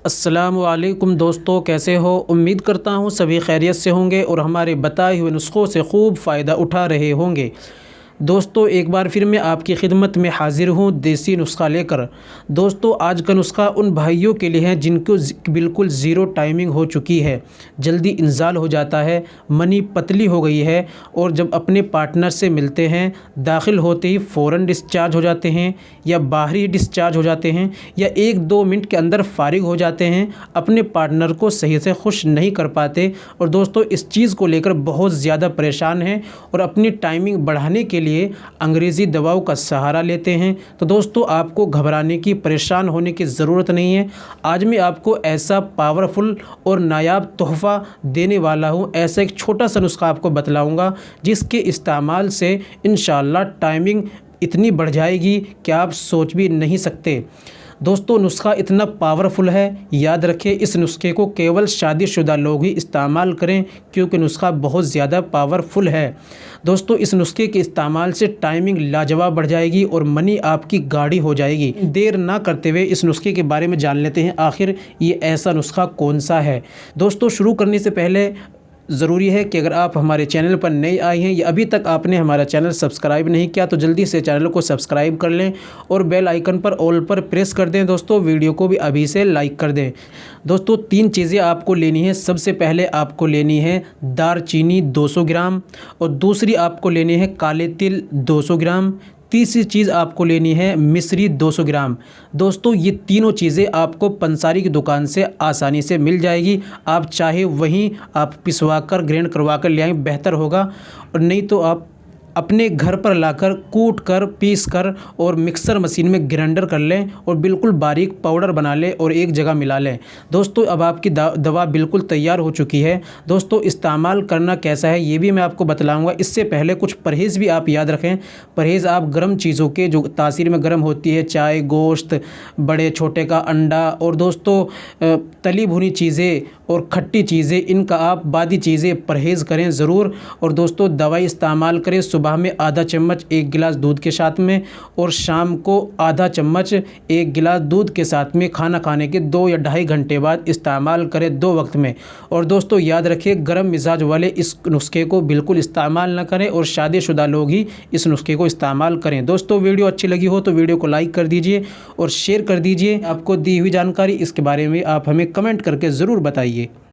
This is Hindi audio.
अस्सलामुअलैकुम दोस्तों, कैसे हो। उम्मीद करता हूँ सभी खैरियत से होंगे और हमारे बताए हुए नुस्ख़ों से खूब फ़ायदा उठा रहे होंगे। दोस्तों, एक बार फिर मैं आपकी खिदमत में हाज़िर हूँ देसी नुस्ख़ा लेकर। दोस्तों, आज का नुस्ख़ा उन भाइयों के लिए है जिनको बिल्कुल ज़ीरो टाइमिंग हो चुकी है, जल्दी इंज़ाल हो जाता है, मनी पतली हो गई है और जब अपने पार्टनर से मिलते हैं दाखिल होते ही फ़ौरन डिस्चार्ज हो जाते हैं या बाहरी डिस्चार्ज हो जाते हैं या 1-2 मिनट के अंदर फ़ारिग हो जाते हैं, अपने पार्टनर को सही से खुश नहीं कर पाते। और दोस्तों, इस चीज़ को लेकर बहुत ज़्यादा परेशान हैं और अपनी टाइमिंग बढ़ाने के लिए अंग्रेज़ी दवाओं का सहारा लेते हैं। तो दोस्तों, आपको घबराने की, परेशान होने की ज़रूरत नहीं है। आज मैं आपको ऐसा पावरफुल और नायाब तोहफ़ा देने वाला हूँ, ऐसा एक छोटा सा नुस्ख़ा आपको बतलाऊँगा जिसके इस्तेमाल से इंशाअल्लाह टाइमिंग इतनी बढ़ जाएगी कि आप सोच भी नहीं सकते। दोस्तों, नुस्ख़ा इतना पावरफुल है, याद रखें इस नुस्खे को केवल शादीशुदा लोग ही इस्तेमाल करें क्योंकि नुस्ख़ा बहुत ज़्यादा पावरफुल है। दोस्तों, इस नुस्खे के इस्तेमाल से टाइमिंग लाजवाब बढ़ जाएगी और मनी आपकी गाढ़ी हो जाएगी। देर ना करते हुए इस नुस्खे के बारे में जान लेते हैं आखिर ये ऐसा नुस्ख़ा कौन सा है। दोस्तों, शुरू करने से पहले ज़रूरी है कि अगर आप हमारे चैनल पर नए आए हैं या अभी तक आपने हमारा चैनल सब्सक्राइब नहीं किया तो जल्दी से चैनल को सब्सक्राइब कर लें और बेल आइकन पर ऑल पर प्रेस कर दें। दोस्तों, वीडियो को भी अभी से लाइक कर दें। दोस्तों, 3 चीज़ें आपको लेनी है। सबसे पहले आपको लेनी है दारचीनी 200 ग्राम और दूसरी आपको लेनी है काले तिल 200 ग्राम। तीसरी चीज़ आपको लेनी है मिश्री 200 ग्राम। दोस्तों, ये तीनों चीज़ें आपको पंसारी की दुकान से आसानी से मिल जाएगी। आप चाहे वहीं आप पिसवा कर ग्राइंड करवा कर ले आएँ, बेहतर होगा। और नहीं तो आप अपने घर पर लाकर कूट कर, पीस कर और मिक्सर मशीन में ग्राइंडर कर लें और बिल्कुल बारीक पाउडर बना लें और एक जगह मिला लें। दोस्तों, अब आपकी दवा बिल्कुल तैयार हो चुकी है। दोस्तों, इस्तेमाल करना कैसा है ये भी मैं आपको बतलाऊंगा। इससे पहले कुछ परहेज़ भी आप याद रखें। परहेज़ आप गर्म चीज़ों के जो तासीर में गर्म होती है, चाय, गोश्त, बड़े छोटे का अंडा और दोस्तों तली भुनी चीज़ें और खट्टी चीज़ें, इनका आप बादी चीज़ें परहेज़ करें ज़रूर। और दोस्तों, दवाई इस्तेमाल करें सुबह में आधा चम्मच 1 गिलास दूध के साथ में और शाम को आधा चम्मच 1 गिलास दूध के साथ में खाना खाने के 2 या ढाई घंटे बाद इस्तेमाल करें 2 वक्त में। और दोस्तों, याद रखें गर्म मिजाज वाले इस नुस्खे को बिल्कुल इस्तेमाल ना करें और शादीशुदा लोग ही इस नुस्खे को इस्तेमाल करें। दोस्तों, वीडियो अच्छी लगी हो तो वीडियो को लाइक कर दीजिए और शेयर कर दीजिए। आपको दी हुई जानकारी इसके बारे में आप हमें कमेंट करके ज़रूर बताइए।